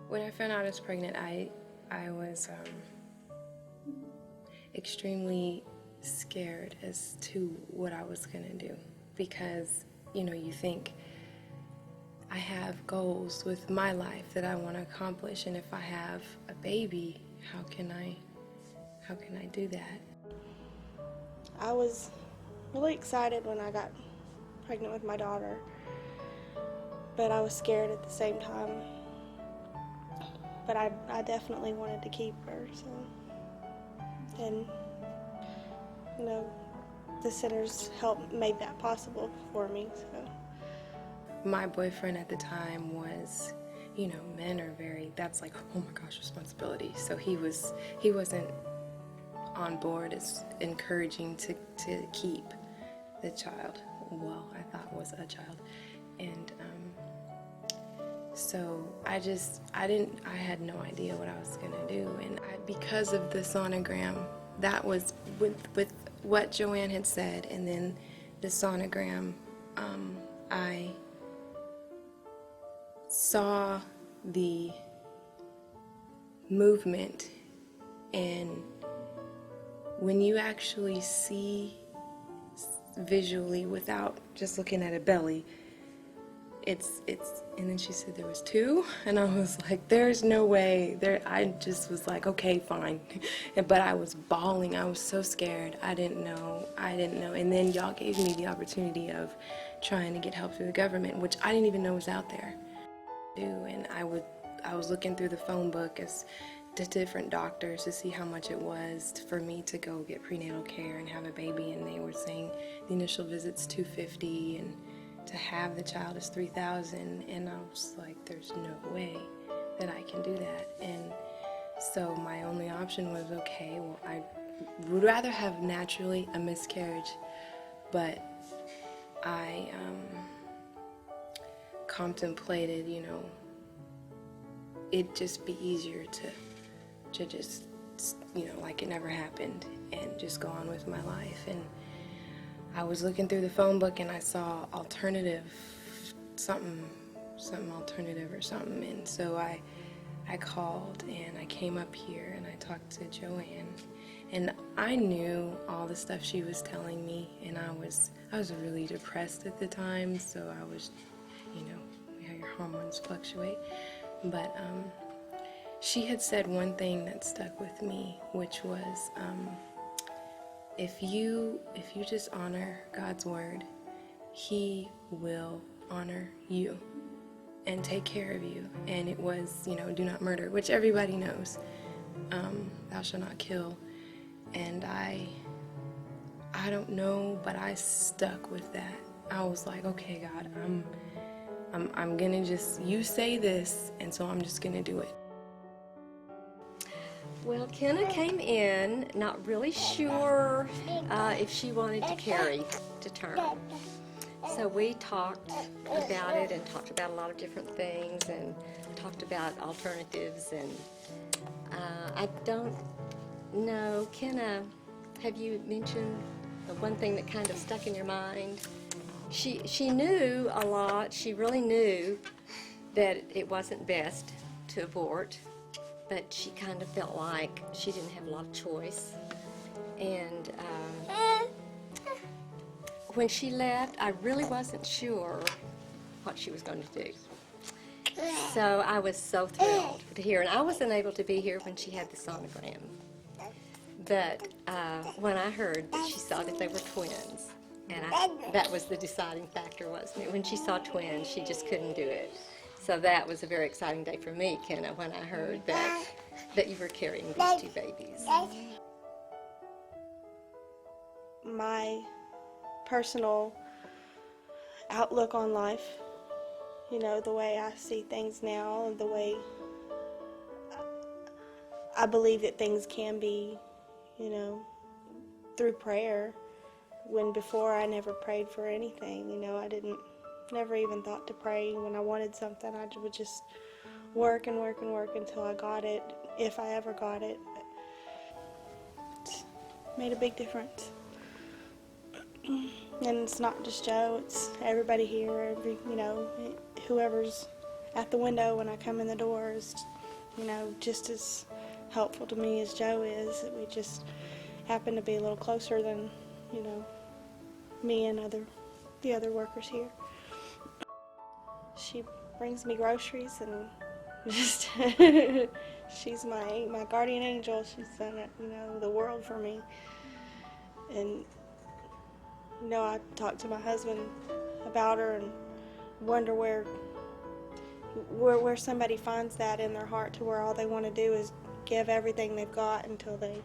When I found out I was pregnant, I was extremely scared as to what I was gonna do, because you think I have goals with my life that I want to accomplish, and if I have a baby, how can I do that? I was really excited when I got pregnant with my daughter, but I was scared at the same time. But I definitely wanted to keep her, so. And, the center's help made that possible for me, so. My boyfriend at the time was, men are that's like, oh my gosh, responsibility. So he wasn't on board as encouraging to keep the child. Well, I thought was a child. And so I had no idea what I was gonna do. And because of the sonogram, that was with what Joanne had said, and then the sonogram, I saw the movement, and when you actually see visually without just looking at a belly, it's and then she said there was two, and I was like, there's no way there. I just was like, okay, fine. But I was bawling. I was so scared. I didn't know, and then y'all gave me the opportunity of trying to get help through the government, which I didn't even know was out there. And I was looking through the phone book as to different doctors to see how much it was for me to go get prenatal care and have a baby, and they were saying the initial visit's $250 and to have the child is $3,000, and I was like, there's no way that I can do that. And so my only option was, okay, well, I would rather have naturally a miscarriage, but I contemplated, it'd just be easier to just, like it never happened, and just go on with my life. And I was looking through the phone book, and I saw alternative, something alternative or something, and so I called, and I came up here, and I talked to Joanne, and I knew all the stuff she was telling me, and I was really depressed at the time, so I was, how your hormones fluctuate, but she had said one thing that stuck with me, which was, if you just honor God's word, He will honor you and take care of you. And it was, do not murder, which everybody knows. Thou shalt not kill. And I don't know, but I stuck with that. I was like, okay, God, I'm gonna just, you say this, and so I'm just gonna do it. Well, Kenna came in not really sure if she wanted to carry to term. So we talked about it and talked about a lot of different things and talked about alternatives. And I don't know, Kenna, have you mentioned the one thing that kind of stuck in your mind? She knew a lot. She really knew that it wasn't best to abort, but she kind of felt like she didn't have a lot of choice. And when she left, I really wasn't sure what she was going to do. So I was so thrilled to hear, and I wasn't able to be here when she had the sonogram. But when I heard that she saw that they were twins, and that was the deciding factor, wasn't it? When she saw twins, she just couldn't do it. So that was a very exciting day for me, Kenna, when I heard that you were carrying these two babies. My personal outlook on life, the way I see things now, the way I believe that things can be, through prayer, when before I never prayed for anything. I never even thought to pray. When I wanted something, I would just work and work and work until I got it, if I ever got it. It's made a big difference. And it's not just Joe, it's everybody here, whoever's at the window when I come in the door is, just as helpful to me as Joe is. We just happen to be a little closer than, me and the other workers here. She brings me groceries and just she's my guardian angel. She's done the world for me. And I talk to my husband about her and wonder where somebody finds that in their heart to where all they want to do is give everything they've got until they,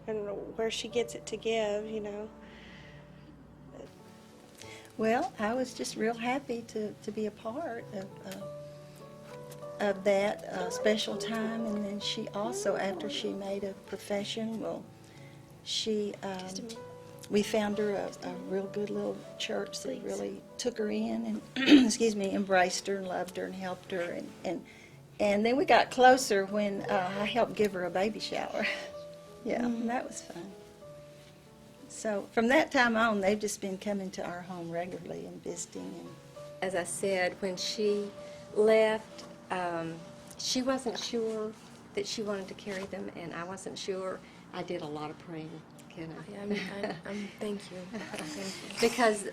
and where she gets it to give. Well, I was just real happy to be a part of that special time. And then she also, after she made a profession, we found her a real good little church that really took her in and embraced her and loved her and helped her. And then we got closer when I helped give her a baby shower. Yeah, and that was fun. So from that time on, they've just been coming to our home regularly and visiting. As I said, when she left, she wasn't sure that she wanted to carry them, and I wasn't sure. I did a lot of praying, Kenna. Thank you. Thank you. Because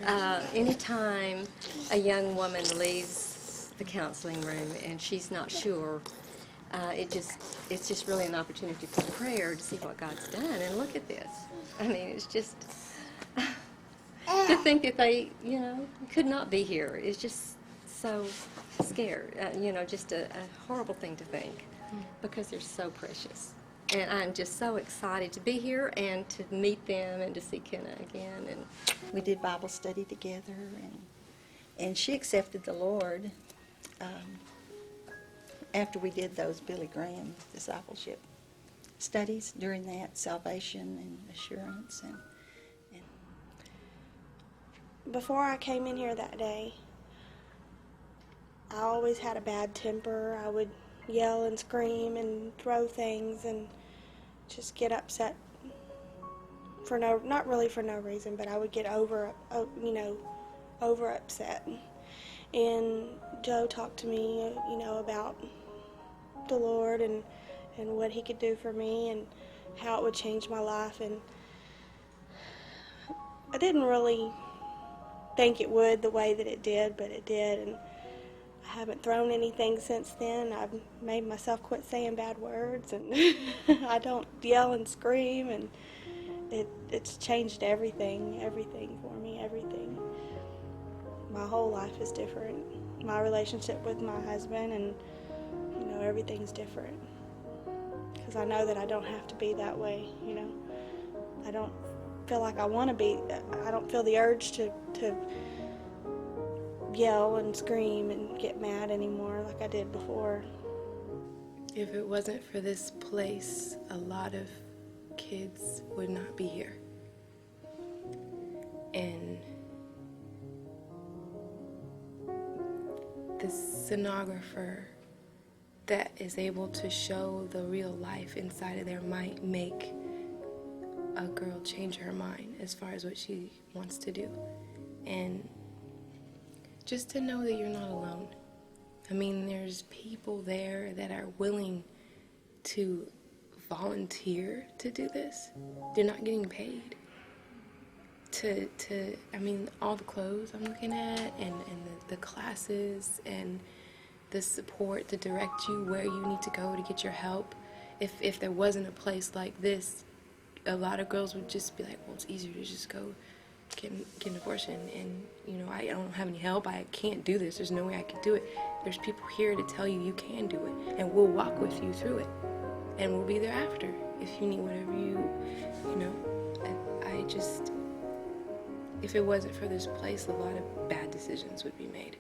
anytime a young woman leaves the counseling room and she's not sure, it's just really an opportunity for prayer to see what God's done. And look at this. I mean, it's just to think that they, could not be here. It's just so scared. Just a horrible thing to think, because they're so precious. And I'm just so excited to be here and to meet them and to see Kenna again. And We did Bible study together, and she accepted the Lord after we did those Billy Graham discipleship studies. During that, salvation and assurance. And Before I came in here that day, I always had a bad temper. I would yell and scream and throw things and just get upset not really for no reason, but I would get over upset. And Joe talked to me, about the Lord and what he could do for me and how it would change my life. And I didn't really think it would the way that it did, but it did. And I haven't thrown anything since then. I've made myself quit saying bad words, and I don't yell and scream, and it's changed everything for me, everything. My whole life is different. My relationship with my husband, and everything's different. Because I know that I don't have to be that way, I don't feel like I want to be. I don't feel the urge to yell and scream and get mad anymore like I did before. If it wasn't for this place, a lot of kids would not be here. And the sonographer that is able to show the real life inside of there might make a girl change her mind as far as what she wants to do. And just to know that you're not alone. I mean, there's people there that are willing to volunteer to do this. They're not getting paid. All the clothes I'm looking at and the classes and the support to direct you where you need to go to get your help. If there wasn't a place like this, a lot of girls would just be like, well, it's easier to just go get an abortion, and I don't have any help. I can't do this. There's no way I could do it. There's people here to tell you you can do it, and we'll walk with you through it, and we'll be there after if you need whatever if it wasn't for this place, a lot of bad decisions would be made.